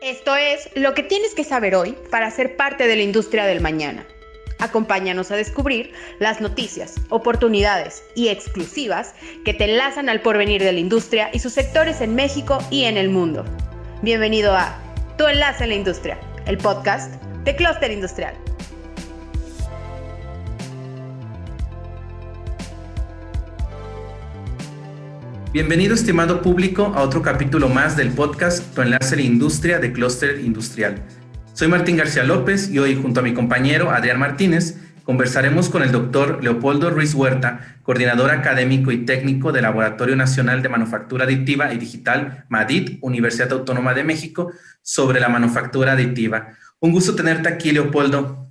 Esto es lo que tienes que saber hoy para ser parte de la industria del mañana. Acompáñanos a descubrir las noticias, oportunidades y exclusivas que te enlazan al porvenir de la industria y sus sectores en México y en el mundo. Bienvenido a Tu Enlace en la Industria, el podcast de Clúster Industrial. Bienvenido, estimado público, a otro capítulo más del podcast Tu Enlace a la Industria de Clúster Industrial. Soy Martín García López y hoy, junto a mi compañero Adrián Martínez, conversaremos con el doctor Leopoldo Ruiz Huerta, coordinador académico y técnico del Laboratorio Nacional de Manufactura Aditiva y Digital, MADIT, Universidad Autónoma de México, sobre la manufactura aditiva. Un gusto tenerte aquí, Leopoldo.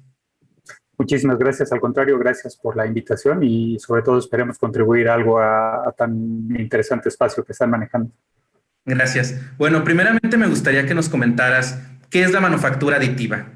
Muchísimas gracias, al contrario, gracias por la invitación y sobre todo esperemos contribuir algo a tan interesante espacio que están manejando. Gracias. Bueno, primeramente me gustaría que nos comentaras qué es la manufactura aditiva.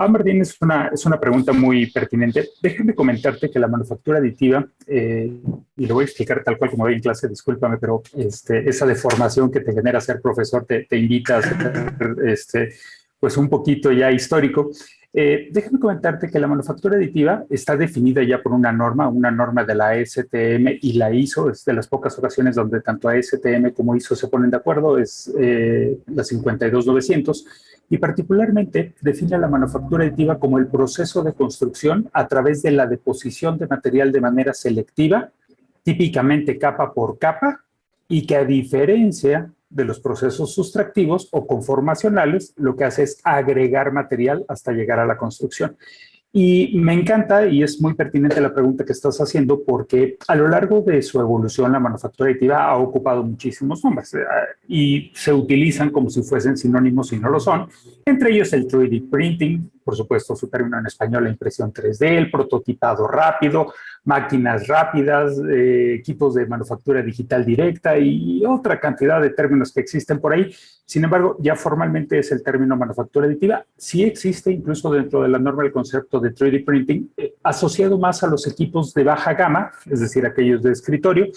Martín, es una pregunta muy pertinente. Déjame comentarte que la manufactura aditiva, y lo voy a explicar tal cual como voy en clase, discúlpame, pero esa deformación que te genera ser profesor te invita a ser pues un poquito ya histórico. Déjame comentarte que la manufactura aditiva está definida ya por una norma de la ASTM y la ISO. Es de las pocas ocasiones donde tanto ASTM como ISO se ponen de acuerdo, es la 52900, y particularmente define la manufactura aditiva como el proceso de construcción a través de la deposición de material de manera selectiva, típicamente capa por capa, y que a diferencia de los procesos sustractivos o conformacionales, lo que hace es agregar material hasta llegar a la construcción. Y me encanta y es muy pertinente la pregunta que estás haciendo porque a lo largo de su evolución la manufactura aditiva ha ocupado muchísimos nombres y se utilizan como si fuesen sinónimos y no lo son, entre ellos el 3D printing, por supuesto su término en español, la impresión 3D, el prototipado rápido, máquinas rápidas, equipos de manufactura digital directa y otra cantidad de términos que existen por ahí. Sin embargo, ya formalmente es el término manufactura aditiva. Sí existe incluso dentro de la norma el concepto de 3D printing, asociado más a los equipos de baja gama, es decir, aquellos de escritorio,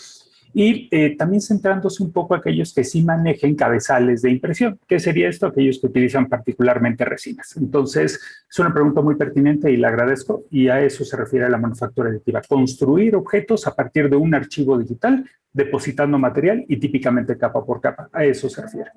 y también centrándose un poco a aquellos que sí manejen cabezales de impresión. ¿Qué sería esto? Aquellos que utilizan particularmente resinas. Entonces, es una pregunta muy pertinente y la agradezco, y a eso se refiere la manufactura aditiva: construir objetos a partir de un archivo digital, depositando material y típicamente capa por capa. A eso se refiere.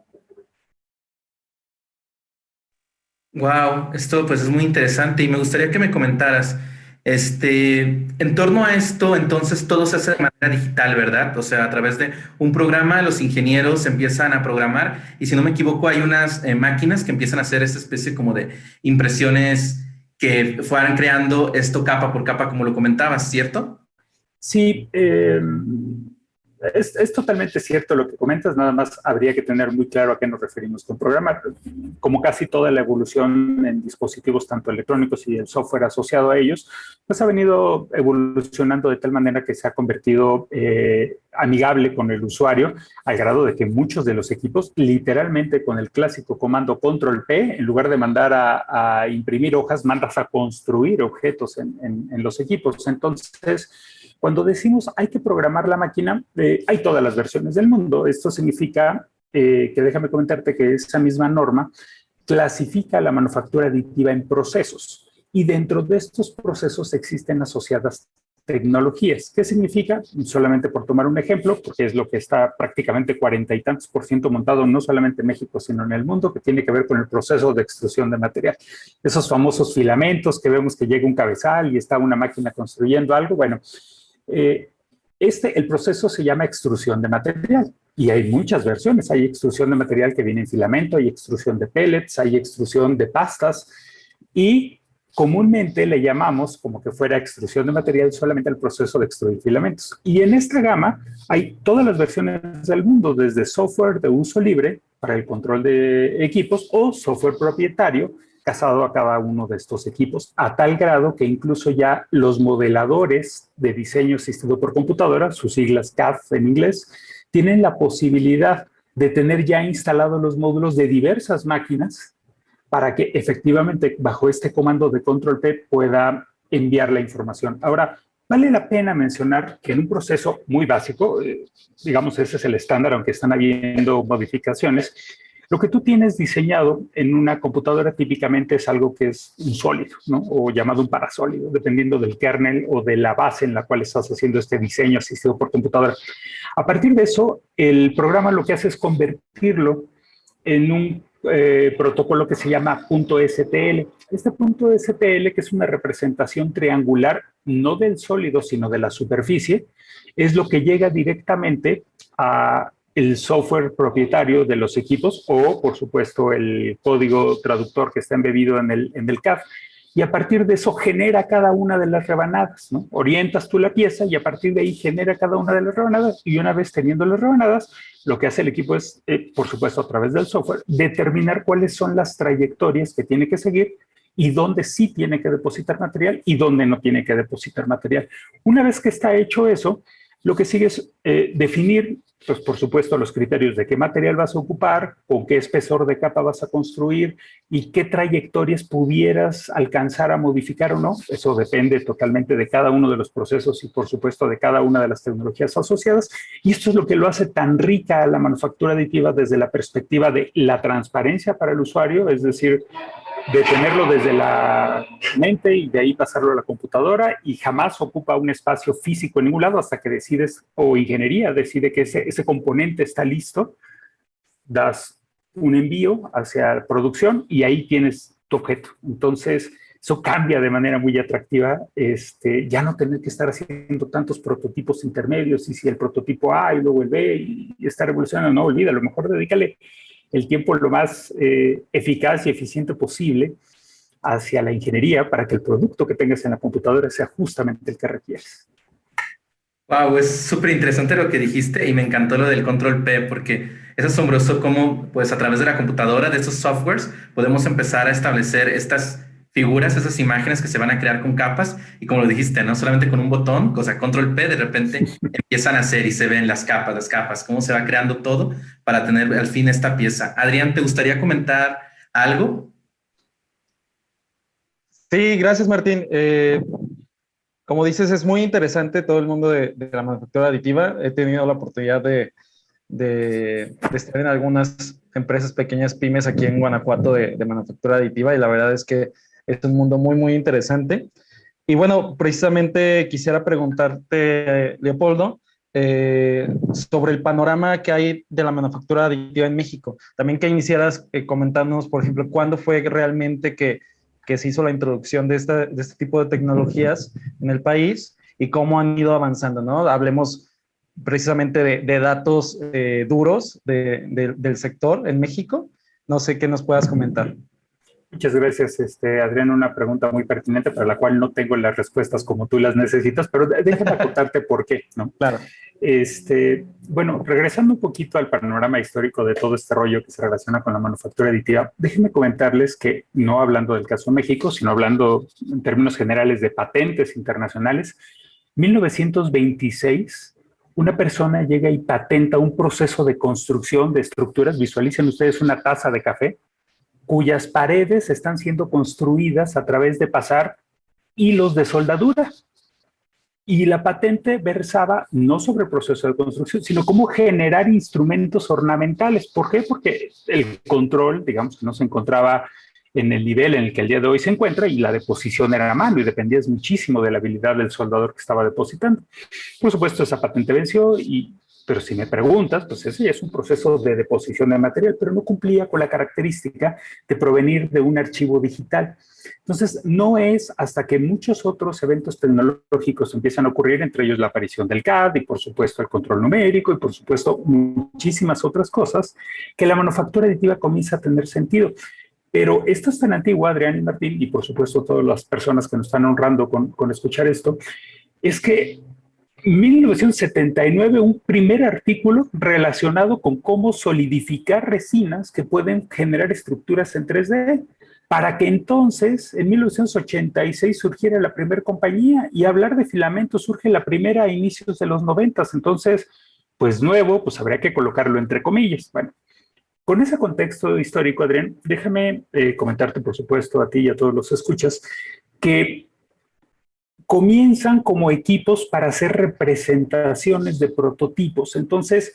Wow, esto pues es muy interesante y me gustaría que me comentaras, en torno a esto, entonces todo se hace de manera digital, ¿verdad? O sea, a través de un programa los ingenieros empiezan a programar y si no me equivoco hay unas máquinas que empiezan a hacer esta especie como de impresiones que fueran creando esto capa por capa, como lo comentabas, ¿cierto? Sí, es totalmente cierto lo que comentas, nada más habría que tener muy claro a qué nos referimos con programar. Como casi toda la evolución en dispositivos tanto electrónicos y el software asociado a ellos, pues ha venido evolucionando de tal manera que se ha convertido amigable con el usuario, al grado de que muchos de los equipos, literalmente con el clásico comando Control P, en lugar de mandar a imprimir hojas, mandas a construir objetos en los equipos. Entonces, cuando decimos hay que programar la máquina, hay todas las versiones del mundo. Esto significa que déjame comentarte que esa misma norma clasifica la manufactura aditiva en procesos y dentro de estos procesos existen asociadas tecnologías. ¿Qué significa? Solamente por tomar un ejemplo, porque es lo que está prácticamente 40 y tantos % montado no solamente en México, sino en el mundo, que tiene que ver con el proceso de extrusión de material. Esos famosos filamentos que vemos que llega un cabezal y está una máquina construyendo algo, bueno, el proceso se llama extrusión de material y hay muchas versiones. Hay extrusión de material que viene en filamento, hay extrusión de pellets, hay extrusión de pastas y comúnmente le llamamos como que fuera extrusión de material solamente al proceso de extruir filamentos. Y en esta gama hay todas las versiones del mundo, desde software de uso libre para el control de equipos o software propietario casado a cada uno de estos equipos, a tal grado que incluso ya los modeladores de diseño asistido por computadora, sus siglas CAD en inglés, tienen la posibilidad de tener ya instalados los módulos de diversas máquinas para que efectivamente bajo este comando de Control P pueda enviar la información. Ahora, vale la pena mencionar que en un proceso muy básico, digamos ese es el estándar, aunque están habiendo modificaciones, Lo que tú tienes diseñado en una computadora típicamente es algo que es un sólido, ¿no? O llamado un parasólido, dependiendo del kernel o de la base en la cual estás haciendo este diseño asistido por computadora. A partir de eso, el programa lo que hace es convertirlo en un protocolo que se llama .stl. Este .stl, que es una representación triangular, no del sólido, sino de la superficie, es lo que llega directamente a el software propietario de los equipos o, por supuesto, el código traductor que está embebido en el CAD. Y a partir de eso genera cada una de las rebanadas, ¿no? Orientas tú la pieza y a partir de ahí genera cada una de las rebanadas y una vez teniendo las rebanadas, lo que hace el equipo es, por supuesto, a través del software, determinar cuáles son las trayectorias que tiene que seguir y dónde sí tiene que depositar material y dónde no tiene que depositar material. Una vez que está hecho eso, lo que sigue es definir, pues, por supuesto, los criterios de qué material vas a ocupar, con qué espesor de capa vas a construir y qué trayectorias pudieras alcanzar a modificar o no. Eso depende totalmente de cada uno de los procesos y, por supuesto, de cada una de las tecnologías asociadas. Y esto es lo que lo hace tan rica a la manufactura aditiva desde la perspectiva de la transparencia para el usuario, es decir, de tenerlo desde la mente y de ahí pasarlo a la computadora y jamás ocupa un espacio físico en ningún lado hasta que decides, o ingeniería decide que ese componente está listo, das un envío hacia producción y ahí tienes tu objeto. Entonces, eso cambia de manera muy atractiva, ya no tener que estar haciendo tantos prototipos intermedios y si el prototipo A y luego el B y estar evolucionando, no, olvida, a lo mejor dedícale el tiempo lo más eficaz y eficiente posible hacia la ingeniería para que el producto que tengas en la computadora sea justamente el que requieres. Wow, es súper interesante lo que dijiste y me encantó lo del control P porque es asombroso cómo pues a través de la computadora, de estos softwares, podemos empezar a establecer estas figuras, esas imágenes que se van a crear con capas y como lo dijiste, no solamente con un botón, o sea, control P, de repente empiezan a hacer y se ven las capas, cómo se va creando todo para tener al fin esta pieza. Adrián, ¿te gustaría comentar algo? Sí, gracias Martín. Como dices, es muy interesante todo el mundo de la manufactura aditiva. He tenido la oportunidad de estar en algunas empresas pequeñas, pymes aquí en Guanajuato de manufactura aditiva y la verdad es que es un mundo muy, muy interesante. Y bueno, precisamente quisiera preguntarte, Leopoldo, sobre el panorama que hay de la manufactura aditiva en México. También que iniciaras comentándonos, por ejemplo, cuándo fue realmente que se hizo la introducción de este tipo de tecnologías en el país y cómo han ido avanzando, ¿no? Hablemos precisamente de datos duros del sector en México. No sé qué nos puedas comentar. Muchas gracias, Adrián. Una pregunta muy pertinente para la cual no tengo las respuestas como tú las necesitas, pero déjame contarte por qué, ¿no? Claro. Bueno, regresando un poquito al panorama histórico de todo este rollo que se relaciona con la manufactura aditiva, déjenme comentarles que no hablando del caso México, sino hablando en términos generales de patentes internacionales, 1926, una persona llega y patenta un proceso de construcción de estructuras. Visualicen ustedes una taza de café cuyas paredes están siendo construidas a través de pasar hilos de soldadura. Y la patente versaba no sobre el proceso de construcción, sino cómo generar instrumentos ornamentales. ¿Por qué? Porque el control, digamos, que no se encontraba en el nivel en el que el día de hoy se encuentra y la deposición era a mano y dependías muchísimo de la habilidad del soldador que estaba depositando. Por supuesto, esa patente venció pero si me preguntas, pues ese ya es un proceso de deposición de material, pero no cumplía con la característica de provenir de un archivo digital. Entonces, no es hasta que muchos otros eventos tecnológicos empiezan a ocurrir, entre ellos la aparición del CAD y, por supuesto, el control numérico y, por supuesto, muchísimas otras cosas, que la manufactura aditiva comienza a tener sentido. Pero esto es tan antiguo, Adrián y Martín, y por supuesto todas las personas que nos están honrando con escuchar esto, es que en 1979 un primer artículo relacionado con cómo solidificar resinas que pueden generar estructuras en 3D, para que entonces en 1986 surgiera la primera compañía y hablar de filamentos surge la primera a inicios de los 90. Entonces, pues nuevo, pues habría que colocarlo entre comillas. Bueno, con ese contexto histórico, Adrián, déjame comentarte, por supuesto, a ti y a todos los escuchas, que comienzan como equipos para hacer representaciones de prototipos. Entonces,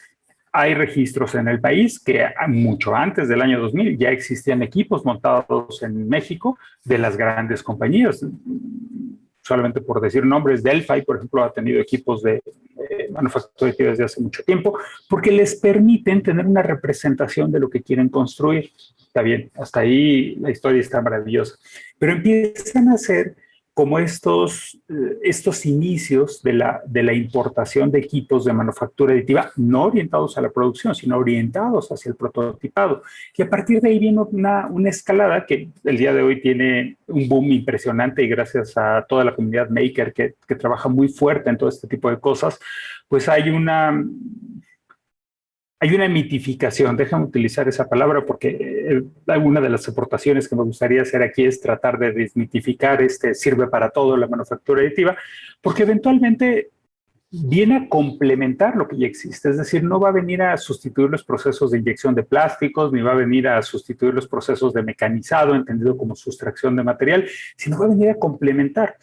hay registros en el país que mucho antes del año 2000 ya existían equipos montados en México de las grandes compañías. Solamente por decir nombres, Delphi, por ejemplo, ha tenido equipos de manufactura aditiva desde hace mucho tiempo, porque les permiten tener una representación de lo que quieren construir. Está bien, hasta ahí la historia está maravillosa. Pero empiezan a ser como estos inicios de la importación de equipos de manufactura aditiva, no orientados a la producción, sino orientados hacia el prototipado. Y a partir de ahí viene una escalada que el día de hoy tiene un boom impresionante, y gracias a toda la comunidad maker que trabaja muy fuerte en todo este tipo de cosas, pues hay una mitificación, déjame utilizar esa palabra porque una de las aportaciones que me gustaría hacer aquí es tratar de desmitificar sirve para todo la manufactura aditiva, porque eventualmente viene a complementar lo que ya existe, es decir, no va a venir a sustituir los procesos de inyección de plásticos, ni va a venir a sustituir los procesos de mecanizado, entendido como sustracción de material, sino va a venir a complementar.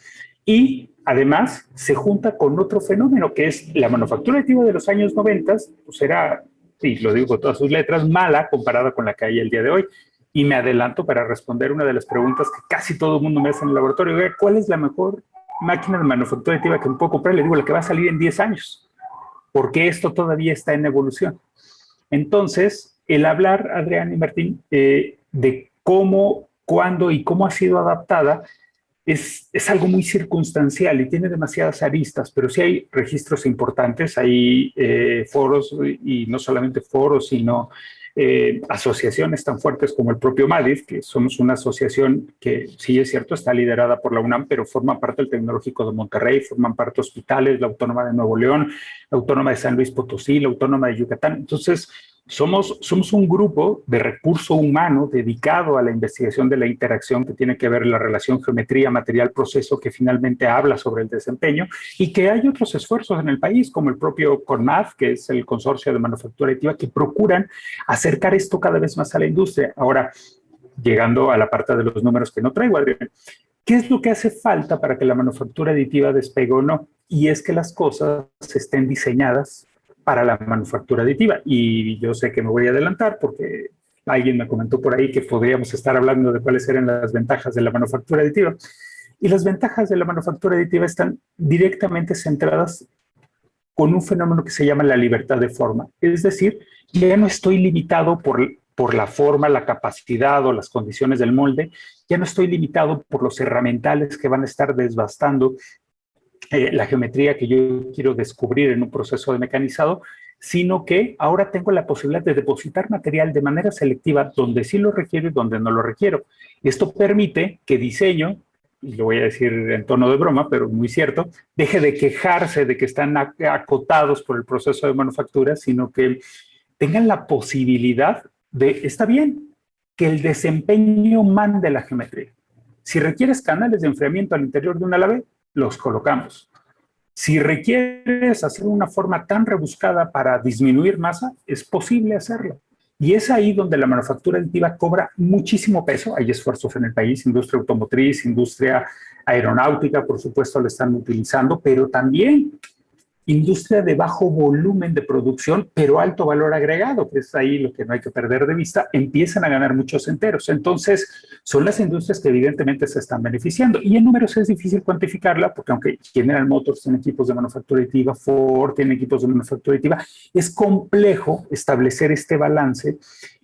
Y además se junta con otro fenómeno que es la manufactura aditiva de los años 90, pues era, sí, lo digo con todas sus letras, mala comparada con la que hay el día de hoy. Y me adelanto para responder una de las preguntas que casi todo el mundo me hace en el laboratorio. ¿Cuál es la mejor máquina de manufactura aditiva que me puedo comprar? Le digo, la que va a salir en 10 años, porque esto todavía está en evolución. Entonces, el hablar, Adrián y Martín, de cómo, cuándo y cómo ha sido adaptada es algo muy circunstancial y tiene demasiadas aristas, pero sí hay registros importantes, hay foros, y no solamente foros, sino asociaciones tan fuertes como el propio MADIF, que somos una asociación que, sí es cierto, está liderada por la UNAM, pero forman parte del Tecnológico de Monterrey, forman parte hospitales, la Autónoma de Nuevo León, la Autónoma de San Luis Potosí, la Autónoma de Yucatán. Entonces, somos un grupo de recurso humano dedicado a la investigación de la interacción que tiene que ver la relación geometría, material, proceso, que finalmente habla sobre el desempeño, y que hay otros esfuerzos en el país, como el propio CONMAF, que es el Consorcio de Manufactura Aditiva, que procuran acercar esto cada vez más a la industria. Ahora, llegando a la parte de los números que no traigo, Adrián, ¿qué es lo que hace falta para que la manufactura aditiva despegue o no? Y es que las cosas estén diseñadas para la manufactura aditiva. Y yo sé que me voy a adelantar porque alguien me comentó por ahí que podríamos estar hablando de cuáles eran las ventajas de la manufactura aditiva. Y las ventajas de la manufactura aditiva están directamente centradas con un fenómeno que se llama la libertad de forma. Es decir, ya no estoy limitado por la forma, la capacidad o las condiciones del molde, ya no estoy limitado por los herramientales que van a estar desbastando la geometría que yo quiero descubrir en un proceso de mecanizado, sino que ahora tengo la posibilidad de depositar material de manera selectiva donde sí lo requiero y donde no lo requiero. Esto permite que diseño, y lo voy a decir en tono de broma, pero muy cierto, deje de quejarse de que están acotados por el proceso de manufactura, sino que tengan la posibilidad de, está bien, que el desempeño mande la geometría. Si requieres canales de enfriamiento al interior de una lave, los colocamos. Si requieres hacer una forma tan rebuscada para disminuir masa, es posible hacerlo. Y es ahí donde la manufactura aditiva cobra muchísimo peso. Hay esfuerzos en el país, industria automotriz, industria aeronáutica, por supuesto, lo están utilizando, pero también industria de bajo volumen de producción, pero alto valor agregado, que es ahí lo que no hay que perder de vista, empiezan a ganar muchos enteros. Entonces, son las industrias que evidentemente se están beneficiando. Y en números es difícil cuantificarla, porque aunque General Motors tiene equipos de manufactura aditiva, Ford tiene equipos de manufactura aditiva, es complejo establecer este balance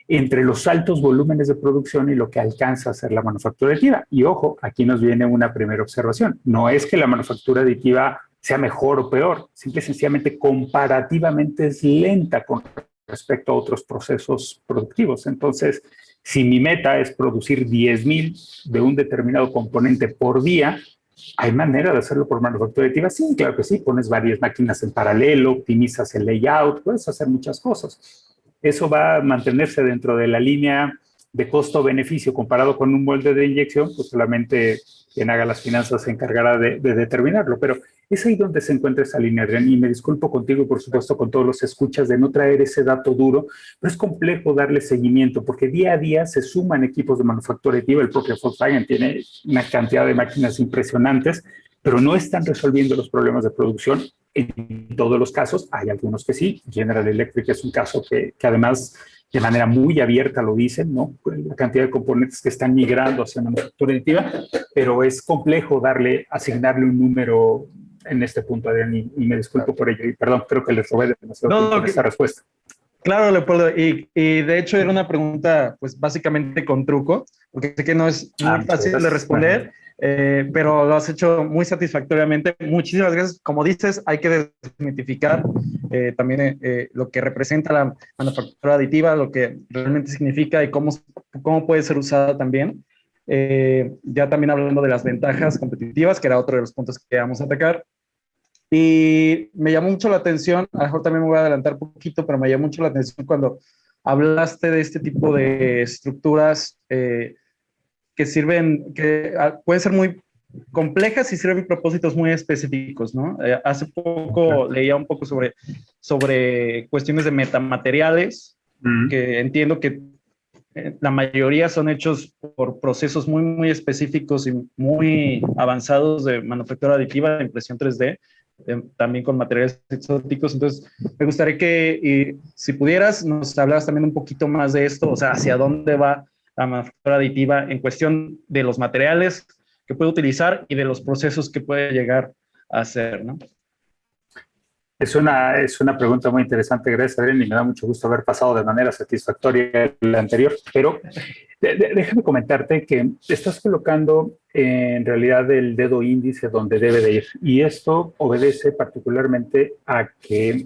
entre los altos volúmenes de producción y lo que alcanza a hacer la manufactura aditiva. Y ojo, aquí nos viene una primera observación. No es que la manufactura aditiva sea mejor o peor, simple y sencillamente comparativamente es lenta con respecto a otros procesos productivos. Entonces, si mi meta es producir 10,000 de un determinado componente por día, ¿hay manera de hacerlo por manufactura aditiva? Sí, claro que sí, pones varias máquinas en paralelo, optimizas el layout, puedes hacer muchas cosas. Eso va a mantenerse dentro de la línea de costo-beneficio comparado con un molde de inyección, pues solamente quien haga las finanzas se encargará de determinarlo, pero es ahí donde se encuentra esa línea, Adrián, y me disculpo contigo y por supuesto con todos los escuchas de no traer ese dato duro, pero es complejo darle seguimiento porque día a día se suman equipos de manufactura aditiva. El propio Volkswagen tiene una cantidad de máquinas impresionantes, pero no están resolviendo los problemas de producción en todos los casos. Hay algunos que sí. General Electric es un caso que además de manera muy abierta lo dicen, ¿no? La cantidad de componentes que están migrando hacia manufactura aditiva, pero es complejo asignarle un número en este punto, Adrián, y me disculpo por ello. Y perdón, creo que les robé demasiado tiempo esta respuesta. Claro, Leopoldo, y de hecho era una pregunta, pues básicamente con truco, porque sé que no es muy fácil de responder, pero lo has hecho muy satisfactoriamente. Muchísimas gracias. Como dices, hay que desmitificar también lo que representa la manufactura aditiva, lo que realmente significa y cómo puede ser usada también. Ya también hablando de las ventajas competitivas, que era otro de los puntos que vamos a atacar. Y me llamó mucho la atención, a lo mejor también me voy a adelantar un poquito, pero me llamó mucho la atención cuando hablaste de este tipo de estructuras que sirven, que pueden ser muy complejas y sirven propósitos muy específicos, ¿no? Hace poco leía un poco sobre cuestiones de metamateriales, que entiendo que la mayoría son hechos por procesos muy, muy específicos y muy avanzados de manufactura aditiva, de impresión 3D, también con materiales exóticos. Entonces, me gustaría que, si pudieras, nos hablaras también un poquito más de esto, o sea, hacia dónde va la manufactura aditiva en cuestión de los materiales que puede utilizar y de los procesos que puede llegar a hacer, ¿no? Es una pregunta muy interesante, gracias, Adrián, y me da mucho gusto haber pasado de manera satisfactoria la anterior, pero déjame comentarte que estás colocando en realidad el dedo índice donde debe de ir, y esto obedece particularmente a que,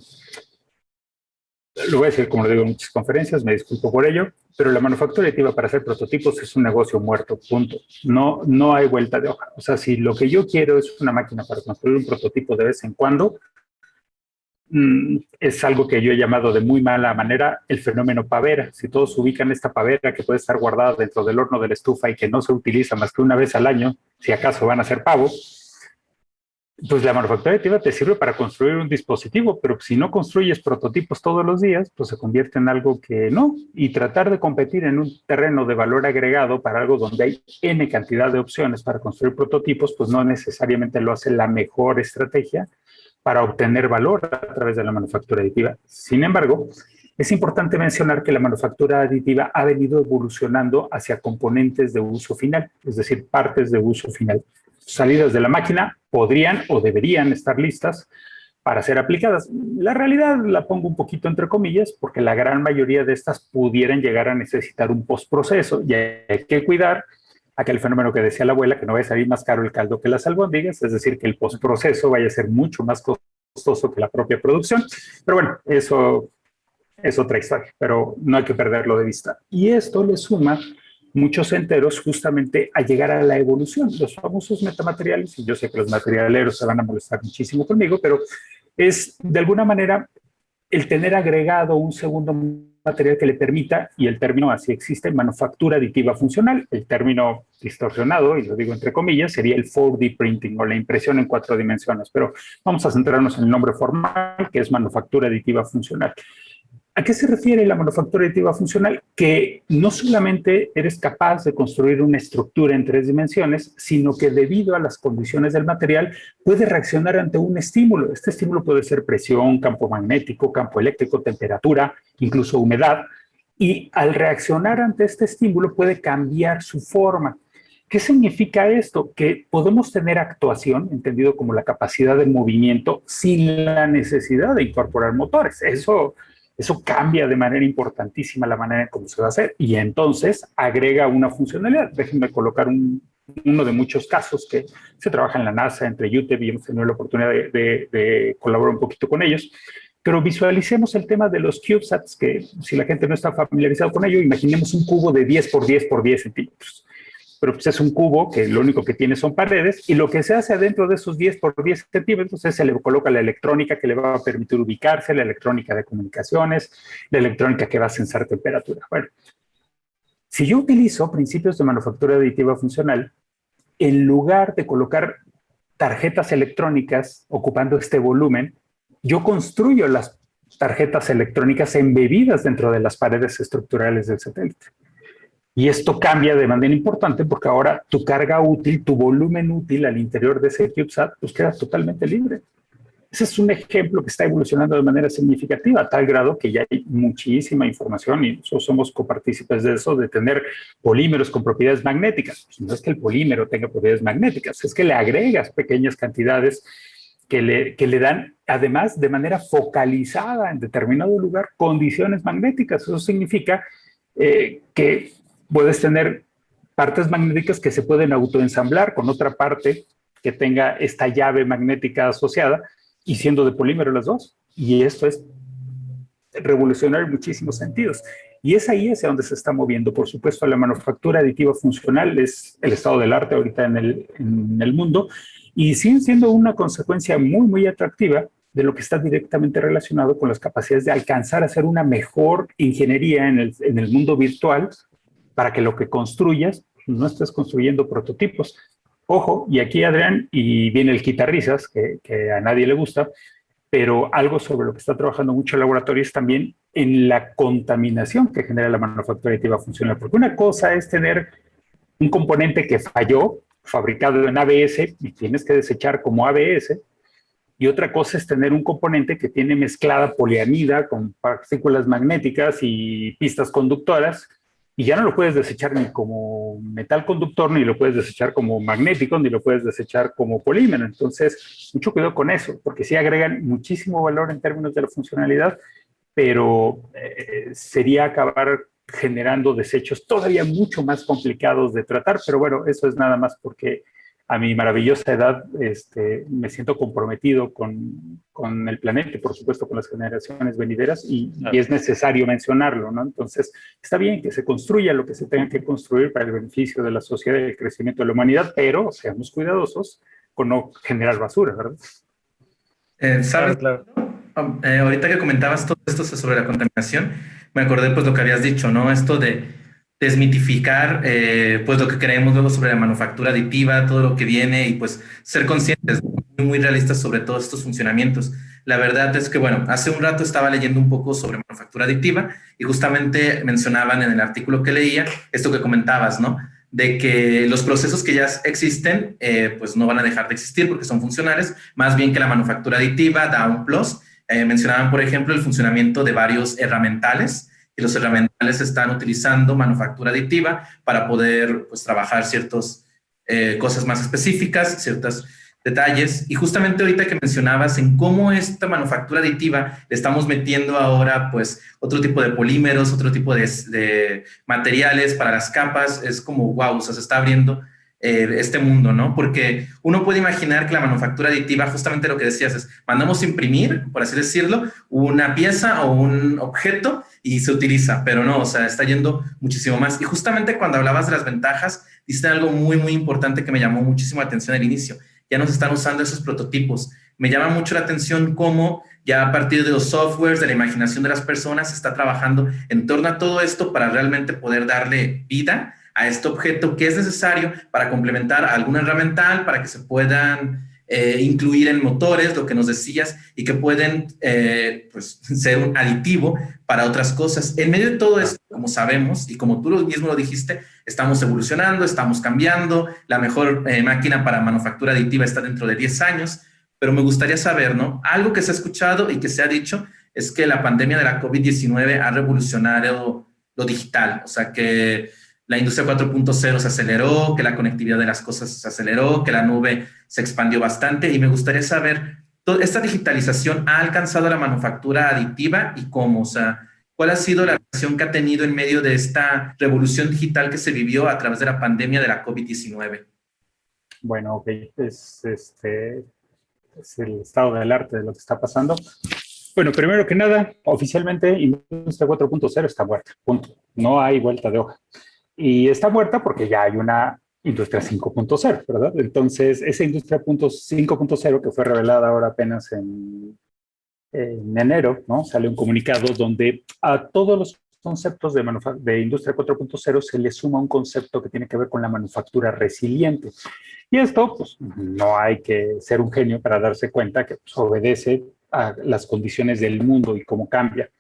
lo voy a decir como lo digo en muchas conferencias, me disculpo por ello, pero la manufactura aditiva para hacer prototipos es un negocio muerto, punto. No hay vuelta de hoja. O sea, si lo que yo quiero es una máquina para construir un prototipo de vez en cuando, es algo que yo he llamado de muy mala manera el fenómeno pavera. Si todos ubican esta pavera que puede estar guardada dentro del horno de la estufa y que no se utiliza más que una vez al año, si acaso van a hacer pavo, pues la manufactura aditiva te sirve para construir un dispositivo, pero si no construyes prototipos todos los días, pues se convierte en algo que no. Y tratar de competir en un terreno de valor agregado para algo donde hay N cantidad de opciones para construir prototipos, pues no necesariamente lo hace la mejor estrategia para obtener valor a través de la manufactura aditiva. Sin embargo, es importante mencionar que la manufactura aditiva ha venido evolucionando hacia componentes de uso final, es decir, partes de uso final. Salidas de la máquina podrían o deberían estar listas para ser aplicadas. La realidad la pongo un poquito entre comillas, porque la gran mayoría de estas pudieran llegar a necesitar un postproceso, y hay que cuidar aquel fenómeno que decía la abuela, que no vaya a salir más caro el caldo que las albóndigas, es decir, que el postproceso vaya a ser mucho más costoso que la propia producción. Pero bueno, eso es otra historia, pero no hay que perderlo de vista. Y esto le suma muchos enteros justamente a llegar a la evolución, los famosos metamateriales, y yo sé que los materialeros se van a molestar muchísimo conmigo, pero es de alguna manera el tener agregado un segundo material que le permita, y el término así existe, manufactura aditiva funcional. El término distorsionado, y lo digo entre comillas, sería el 4D printing o la impresión en 4 dimensiones, pero vamos a centrarnos en el nombre formal, que es manufactura aditiva funcional. ¿A qué se refiere la manufactura aditiva funcional? Que no solamente eres capaz de construir una estructura en 3 dimensiones, sino que debido a las condiciones del material puede reaccionar ante un estímulo. Este estímulo puede ser presión, campo magnético, campo eléctrico, temperatura, incluso humedad. Y al reaccionar ante este estímulo puede cambiar su forma. ¿Qué significa esto? Que podemos tener actuación, entendido como la capacidad de movimiento, sin la necesidad de incorporar motores. Eso cambia de manera importantísima la manera en cómo se va a hacer, y entonces agrega una funcionalidad. Déjenme colocar uno de muchos casos que se trabaja en la NASA, entre UTEP, y hemos tenido la oportunidad de colaborar un poquito con ellos. Pero visualicemos el tema de los CubeSats, que si la gente no está familiarizado con ello, imaginemos un cubo de 10 por 10 por 10 centímetros. Pero pues es un cubo que lo único que tiene son paredes, y lo que se hace adentro de esos 10 por 10 centímetros es se le coloca la electrónica que le va a permitir ubicarse, la electrónica de comunicaciones, la electrónica que va a sensar temperatura. Bueno, si yo utilizo principios de manufactura aditiva funcional, en lugar de colocar tarjetas electrónicas ocupando este volumen, yo construyo las tarjetas electrónicas embebidas dentro de las paredes estructurales del satélite. Y esto cambia de manera importante porque ahora tu carga útil, tu volumen útil al interior de ese CubeSat, pues queda totalmente libre. Ese es un ejemplo que está evolucionando de manera significativa, a tal grado que ya hay muchísima información y nosotros somos copartícipes de eso, de tener polímeros con propiedades magnéticas. Pues no es que el polímero tenga propiedades magnéticas, es que le agregas pequeñas cantidades que le dan, además, de manera focalizada en determinado lugar, condiciones magnéticas. Eso significa que puedes tener partes magnéticas que se pueden autoensamblar con otra parte que tenga esta llave magnética asociada y siendo de polímero las dos. Y esto es revolucionario en muchísimos sentidos. Y es ahí hacia donde se está moviendo. Por supuesto, la manufactura aditiva funcional es el estado del arte ahorita en el mundo y sigue siendo una consecuencia muy, muy atractiva de lo que está directamente relacionado con las capacidades de alcanzar a hacer una mejor ingeniería en el mundo virtual para que lo que construyas no estés construyendo prototipos. Ojo, y aquí Adrián, y viene el quitarrisas, que a nadie le gusta, pero algo sobre lo que está trabajando mucho el laboratorio es también en la contaminación que genera la manufactura aditiva funcional. Porque una cosa es tener un componente que falló, fabricado en ABS, y tienes que desechar como ABS, y otra cosa es tener un componente que tiene mezclada poliamida con partículas magnéticas y pistas conductoras, y ya no lo puedes desechar ni como metal conductor, ni lo puedes desechar como magnético, ni lo puedes desechar como polímero. Entonces, mucho cuidado con eso, porque sí agregan muchísimo valor en términos de la funcionalidad, pero sería acabar generando desechos todavía mucho más complicados de tratar. Pero bueno, eso es nada más porque a mi maravillosa edad me siento comprometido con el planeta y por supuesto con las generaciones venideras y es necesario mencionarlo, ¿no? Entonces, está bien que se construya lo que se tenga que construir para el beneficio de la sociedad y el crecimiento de la humanidad, pero seamos cuidadosos con no generar basura, ¿verdad? ¿Sabes? Claro. Ahorita que comentabas todo esto sobre la contaminación, me acordé pues lo que habías dicho, ¿no? Esto de desmitificar pues lo que creemos luego sobre la manufactura aditiva, todo lo que viene y pues ser conscientes, muy, muy realistas sobre todos estos funcionamientos. La verdad es que, bueno, hace un rato estaba leyendo un poco sobre manufactura aditiva y justamente mencionaban en el artículo que leía esto que comentabas, ¿no? De que los procesos que ya existen pues no van a dejar de existir porque son funcionales, más bien que la manufactura aditiva da un plus. Mencionaban, por ejemplo, el funcionamiento de varios herramientales y los herramientales están utilizando manufactura aditiva para poder pues, trabajar ciertas cosas más específicas, ciertos detalles. Y justamente ahorita que mencionabas en cómo esta manufactura aditiva le estamos metiendo ahora pues otro tipo de polímeros, otro tipo de materiales para las capas, es como wow, o sea, se está abriendo este mundo, ¿no? Porque uno puede imaginar que la manufactura aditiva, justamente lo que decías es, mandamos imprimir, por así decirlo, una pieza o un objeto y se utiliza, pero no, o sea, está yendo muchísimo más. Y justamente cuando hablabas de las ventajas, diste algo muy, muy importante que me llamó muchísimo la atención al inicio. Ya nos están usando esos prototipos. Me llama mucho la atención cómo ya a partir de los softwares, de la imaginación de las personas, se está trabajando en torno a todo esto para realmente poder darle vida a este objeto que es necesario para complementar algún herramental, para que se puedan incluir en motores, lo que nos decías, y que pueden pues, ser un aditivo para otras cosas. En medio de todo esto, como sabemos, y como tú mismo lo dijiste, estamos evolucionando, estamos cambiando, la mejor máquina para manufactura aditiva está dentro de 10 años, pero me gustaría saber, ¿no? Algo que se ha escuchado y que se ha dicho es que la pandemia de la COVID-19 ha revolucionado lo digital, o sea que la industria 4.0 se aceleró, que la conectividad de las cosas se aceleró, que la nube se expandió bastante y me gustaría saber, ¿esta digitalización ha alcanzado la manufactura aditiva y cómo? O sea, ¿cuál ha sido la relación que ha tenido en medio de esta revolución digital que se vivió a través de la pandemia de la COVID-19? Bueno, ok, es el estado del arte de lo que está pasando. Bueno, primero que nada, oficialmente Industria 4.0 está muerta, punto. No hay vuelta de hoja. Y está muerta porque ya hay una Industria 5.0, ¿verdad? Entonces, esa Industria 5.0 que fue revelada ahora apenas en enero, ¿no? Sale un comunicado donde a todos los conceptos de Industria 4.0 se le suma un concepto que tiene que ver con la manufactura resiliente. Y esto, pues, no hay que ser un genio para darse cuenta que pues, obedece a las condiciones del mundo y cómo cambia.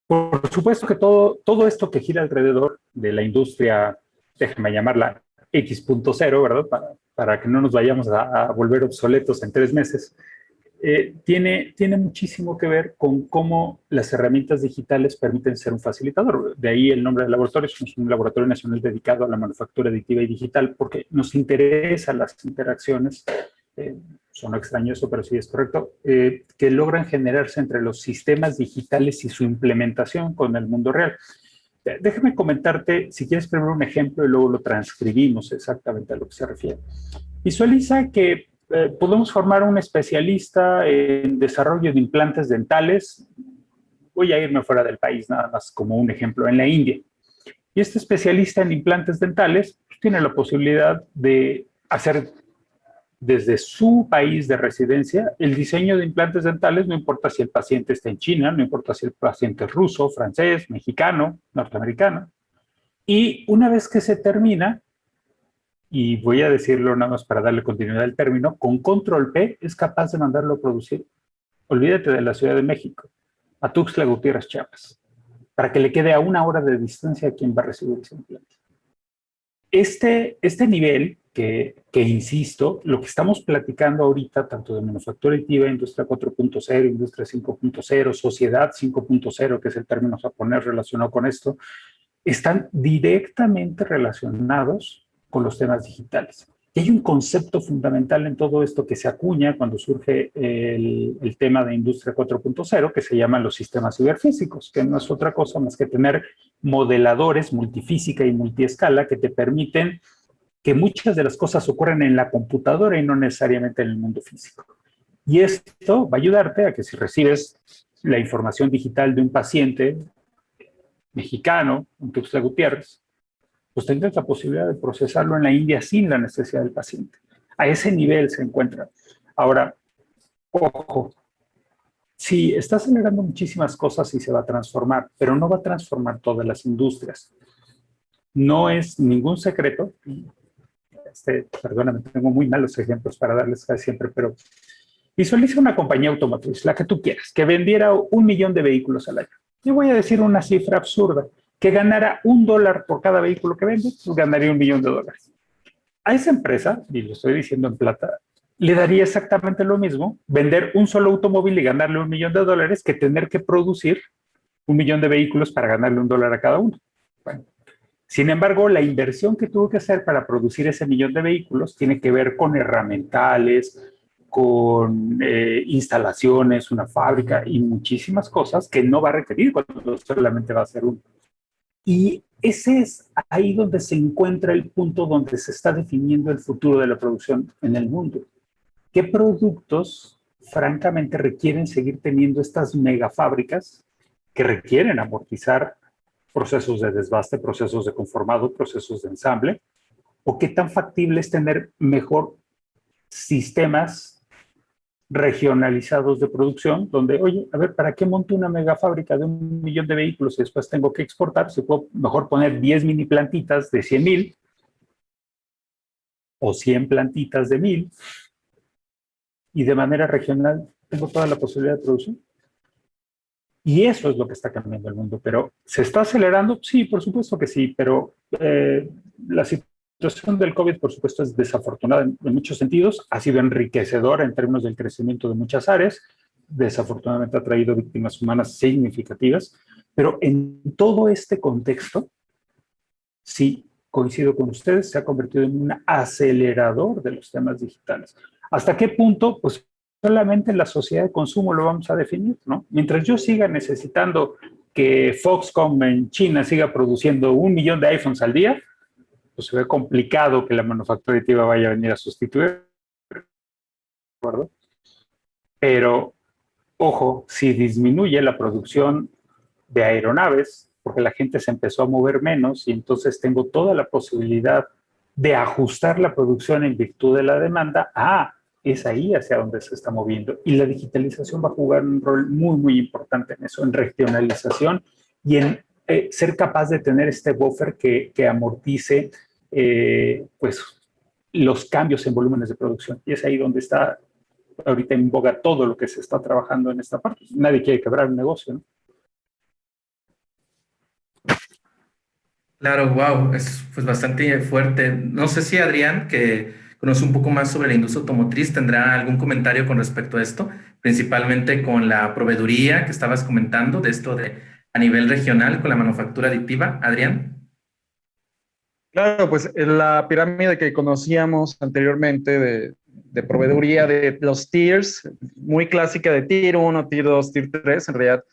Por supuesto que todo esto que gira alrededor de la industria, déjame llamarla X.0, ¿verdad? Para que no nos vayamos a volver obsoletos en 3 meses, tiene muchísimo que ver con cómo las herramientas digitales permiten ser un facilitador. De ahí el nombre del laboratorio. Somos un laboratorio nacional dedicado a la manufactura aditiva y digital porque nos interesan las interacciones, suena extraño eso, pero sí es correcto, que logran generarse entre los sistemas digitales y su implementación con el mundo real. Déjame comentarte, si quieres, primero un ejemplo y luego lo transcribimos exactamente a lo que se refiere. Visualiza que podemos formar un especialista en desarrollo de implantes dentales. Voy a irme fuera del país, nada más como un ejemplo, en la India. Y este especialista en implantes dentales pues, tiene la posibilidad de hacer desde su país de residencia el diseño de implantes dentales, no importa si el paciente está en China, no importa si el paciente es ruso, francés, mexicano, norteamericano. Y una vez que se termina, y voy a decirlo nada más para darle continuidad al término, con control P es capaz de mandarlo a producir. Olvídate de la Ciudad de México, a Tuxtla Gutiérrez, Chiapas, para que le quede a 1 hora de distancia a quien va a recibir ese implante. Este nivel, que insisto, lo que estamos platicando ahorita, tanto de manufactura aditiva, industria 4.0, industria 5.0, sociedad 5.0, que es el término japonés relacionado con esto, están directamente relacionados con los temas digitales. Y hay un concepto fundamental en todo esto que se acuña cuando surge el tema de Industria 4.0, que se llaman los sistemas ciberfísicos, que no es otra cosa más que tener modeladores multifísica y multiescala que te permiten que muchas de las cosas ocurran en la computadora y no necesariamente en el mundo físico. Y esto va a ayudarte a que si recibes la información digital de un paciente mexicano, en Tuxtla Gutiérrez, pues tendrás la posibilidad de procesarlo en la India sin la necesidad del paciente. A ese nivel se encuentra. Ahora, ojo, sí, está acelerando muchísimas cosas y se va a transformar, pero no va a transformar todas las industrias. No es ningún secreto, perdóname, tengo muy malos ejemplos para darles casi siempre, pero visualiza una compañía automotriz, la que tú quieras, que vendiera 1 millón de vehículos al año. Yo voy a decir una cifra absurda, que ganara $1 por cada vehículo que vende, pues ganaría $1 millón. A esa empresa, y lo estoy diciendo en plata, le daría exactamente lo mismo vender un solo automóvil y ganarle $1 millón que tener que producir 1 millón de vehículos para ganarle $1 a cada uno. Bueno, sin embargo, la inversión que tuvo que hacer para producir ese 1 millón de vehículos tiene que ver con herramientales, con instalaciones, una fábrica y muchísimas cosas que no va a requerir cuando solamente va a ser uno. Y ese es ahí donde se encuentra el punto donde se está definiendo el futuro de la producción en el mundo. ¿Qué productos, francamente, requieren seguir teniendo estas megafábricas que requieren amortizar procesos de desbaste, procesos de conformado, procesos de ensamble? ¿O qué tan factible es tener mejor sistemas regionalizados de producción, donde, oye, a ver, ¿para qué monto una megafábrica de 1 millón de vehículos y después tengo que exportar? Si puedo mejor poner 10 mini plantitas de 100,000 o 100 plantitas de 1,000 y de manera regional tengo toda la posibilidad de producción. Y eso es lo que está cambiando el mundo. Pero ¿se está acelerando? Sí, por supuesto que sí, pero la situación del COVID, por supuesto, es desafortunada en muchos sentidos. Ha sido enriquecedora en términos del crecimiento de muchas áreas. Desafortunadamente ha traído víctimas humanas significativas. Pero en todo este contexto, sí, coincido con ustedes, se ha convertido en un acelerador de los temas digitales. ¿Hasta qué punto? Pues solamente la sociedad de consumo lo vamos a definir, ¿no? Mientras yo siga necesitando que Foxconn en China siga produciendo 1 millón de iPhones al día, pues se ve complicado que la manufactura aditiva vaya a venir a sustituir, ¿de acuerdo? Pero, ojo, si disminuye la producción de aeronaves, porque la gente se empezó a mover menos y entonces tengo toda la posibilidad de ajustar la producción en virtud de la demanda, es ahí hacia donde se está moviendo. Y la digitalización va a jugar un rol muy, muy importante en eso, en regionalización y en ser capaz de tener este buffer que amortice pues los cambios en volúmenes de producción. Y es ahí donde está ahorita en boga todo lo que se está trabajando en esta parte. Nadie quiere quebrar un negocio, ¿no? Claro, wow, es pues bastante fuerte. No sé si Adrián, que conoce un poco más sobre la industria automotriz, ¿tendrá algún comentario con respecto a esto? Principalmente con la proveeduría que estabas comentando, de esto de a nivel regional con la manufactura aditiva. Adrián. Claro, pues la pirámide que conocíamos anteriormente de proveeduría de los tiers, muy clásica de tier 1, tier 2, tier 3, en realidad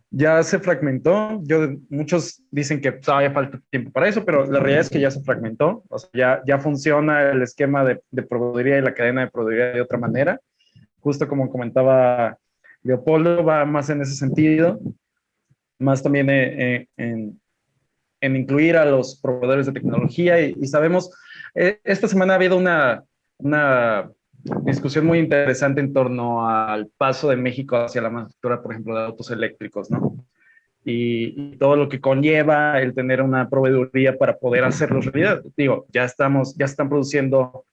ya se fragmentó. Muchos dicen que todavía falta tiempo para eso, pero la realidad es que ya se fragmentó. O sea, ya funciona el esquema de proveeduría y la cadena de proveeduría de otra manera. Justo como comentaba Leopoldo, va más en ese sentido, más también en incluir a los proveedores de tecnología. Y sabemos, esta semana ha habido una discusión muy interesante en torno al paso de México hacia la manufactura, por ejemplo, de autos eléctricos, ¿no? Y todo lo que conlleva el tener una proveeduría para poder hacerlos realidad. Digo, ya están produciendo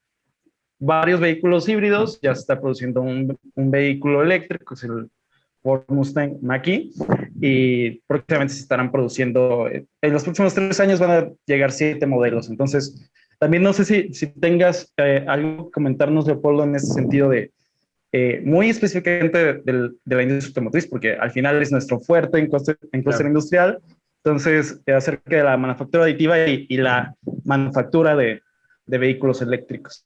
varios vehículos híbridos, ya se está produciendo un vehículo eléctrico, es el Ford Mustang Mach-E, y próximamente se estarán produciendo, en los próximos 3 años van a llegar 7 modelos. Entonces, también no sé si tengas algo que comentarnos, Leopoldo, en ese sentido de, muy específicamente de la industria automotriz, porque al final es nuestro fuerte en clúster Claro. industrial. Entonces, acerca de la manufactura aditiva y la manufactura de vehículos eléctricos.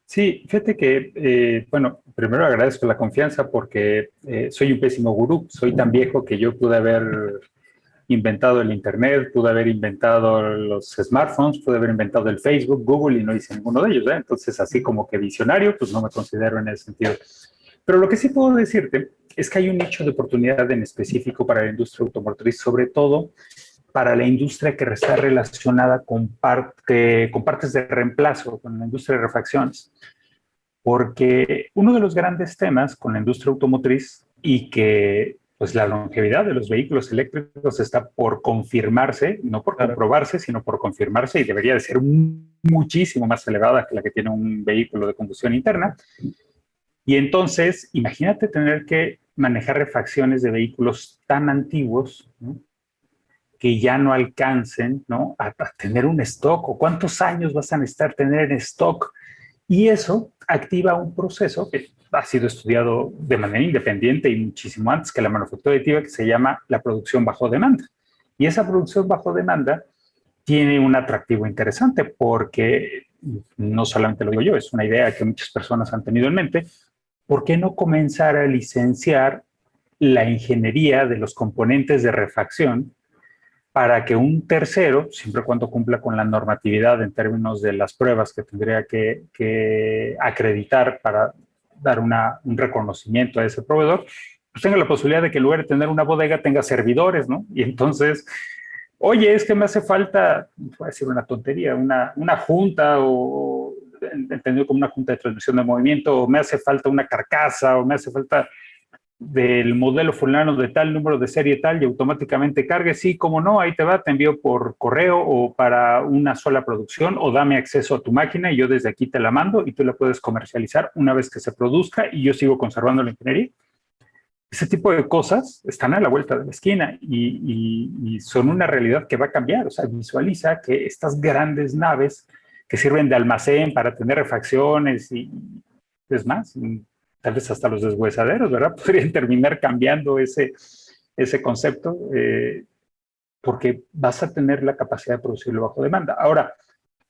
Sí, fíjate que, bueno, primero agradezco la confianza porque soy un pésimo gurú. Soy tan viejo que yo pude haber inventado el Internet, pude haber inventado los smartphones, pude haber inventado el Facebook, Google y no hice ninguno de ellos, ¿eh? Entonces, así como que visionario, pues no me considero en ese sentido. Pero lo que sí puedo decirte es que hay un nicho de oportunidad en específico para la industria automotriz, sobre todo para la industria que está relacionada con partes de reemplazo, con la industria de refacciones. Porque uno de los grandes temas con la industria automotriz y que pues la longevidad de los vehículos eléctricos está por confirmarse, no por comprobarse, sino por confirmarse, y debería de ser muchísimo más elevada que la que tiene un vehículo de combustión interna. Y entonces, imagínate tener que manejar refacciones de vehículos tan antiguos, ¿no?, que ya no alcancen, ¿no?, a tener un stock, o cuántos años vas a necesitar tener en stock. Y eso activa un proceso que ha sido estudiado de manera independiente y muchísimo antes que la manufactura aditiva, que se llama la producción bajo demanda. Y esa producción bajo demanda tiene un atractivo interesante porque no solamente lo digo yo, es una idea que muchas personas han tenido en mente. ¿Por qué no comenzar a licenciar la ingeniería de los componentes de refacción para que un tercero, siempre y cuando cumpla con la normatividad en términos de las pruebas que tendría que acreditar para dar un reconocimiento a ese proveedor, pues tenga la posibilidad de que en lugar de tener una bodega tenga servidores, ¿no? Y entonces, oye, es que me hace falta, voy a decir una tontería, una junta, o entendido como una junta de transmisión de movimiento, o me hace falta una carcasa, o me hace falta del modelo fulano de tal, número de serie tal, y automáticamente cargue. Sí, como no, ahí te va, te envío por correo o para una sola producción, o dame acceso a tu máquina y yo desde aquí te la mando y tú la puedes comercializar una vez que se produzca y yo sigo conservando la ingeniería. Ese tipo de cosas están a la vuelta de la esquina y son una realidad que va a cambiar. O sea, visualiza que estas grandes naves que sirven de almacén para tener refacciones y es más, tal vez hasta los deshuesaderos, ¿verdad? Podrían terminar cambiando ese concepto, porque vas a tener la capacidad de producirlo bajo demanda. Ahora,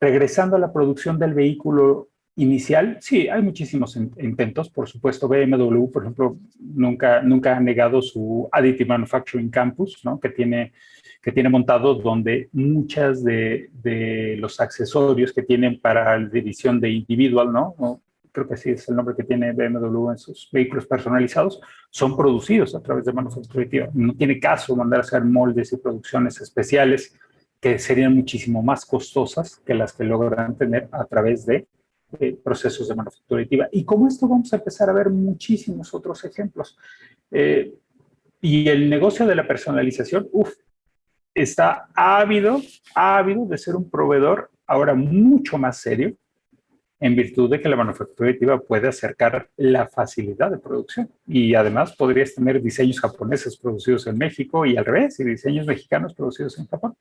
regresando a la producción del vehículo inicial, sí, hay muchísimos intentos. Por supuesto, BMW, por ejemplo, nunca ha negado su Additive Manufacturing Campus, ¿no?, que tiene montado, donde muchas de los accesorios que tienen para la división de individual, ¿no?, creo que así es el nombre que tiene BMW en sus vehículos personalizados, son producidos a través de manufactura aditiva. No tiene caso mandar a hacer moldes y producciones especiales que serían muchísimo más costosas que las que logran tener a través de procesos de manufactura aditiva. Y como esto vamos a empezar a ver muchísimos otros ejemplos. Y el negocio de la personalización, está ávido de ser un proveedor ahora mucho más serio, en virtud de que la manufactura aditiva puede acercar la facilidad de producción. Y además podrías tener diseños japoneses producidos en México y al revés, y diseños mexicanos producidos en Japón.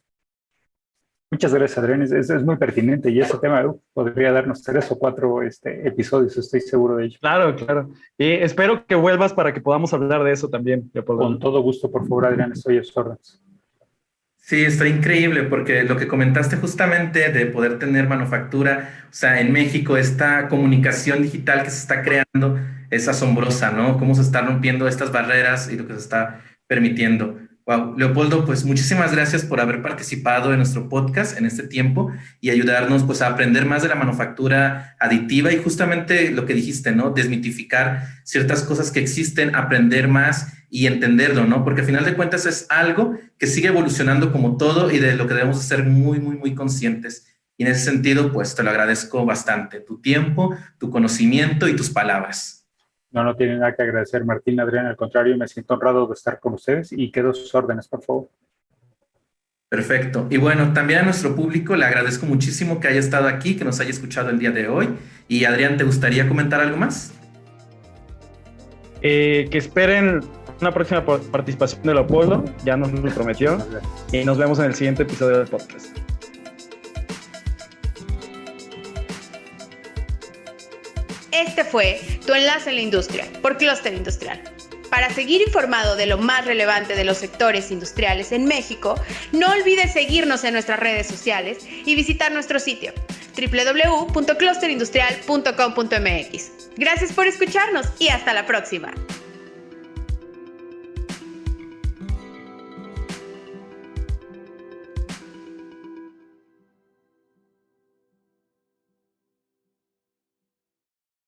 Muchas gracias, Adrián. Es muy pertinente y ese tema podría darnos 3 o 4 episodios, estoy seguro de ello. Claro, claro. Y espero que vuelvas para que podamos hablar de eso también, Leopoldo. Con todo gusto, por favor, Adrián, estoy a sus órdenes. Sí, está increíble porque lo que comentaste justamente de poder tener manufactura, o sea, en México esta comunicación digital que se está creando es asombrosa, ¿no? Cómo se están rompiendo estas barreras y lo que se está permitiendo. Wow, Leopoldo, pues muchísimas gracias por haber participado en nuestro podcast en este tiempo y ayudarnos pues a aprender más de la manufactura aditiva y justamente lo que dijiste, ¿no? Desmitificar ciertas cosas que existen, aprender más y entenderlo, ¿no? Porque al final de cuentas es algo que sigue evolucionando como todo y de lo que debemos ser muy conscientes. Y en ese sentido, pues te lo agradezco bastante, tu tiempo, tu conocimiento y tus palabras. No tiene nada que agradecer, Martín, Adrián, al contrario, me siento honrado de estar con ustedes y quedo a sus órdenes, por favor. Perfecto. Y bueno, también a nuestro público le agradezco muchísimo que haya estado aquí, que nos haya escuchado el día de hoy. Y Adrián, ¿te gustaría comentar algo más? Que esperen una próxima participación de Leopoldo, ya nos lo prometió, y nos vemos en el siguiente episodio del podcast. Este fue Tu Enlace en la Industria por Clúster Industrial. Para seguir informado de lo más relevante de los sectores industriales en México, no olvides seguirnos en nuestras redes sociales y visitar nuestro sitio www.clusterindustrial.com.mx. Gracias por escucharnos y hasta la próxima.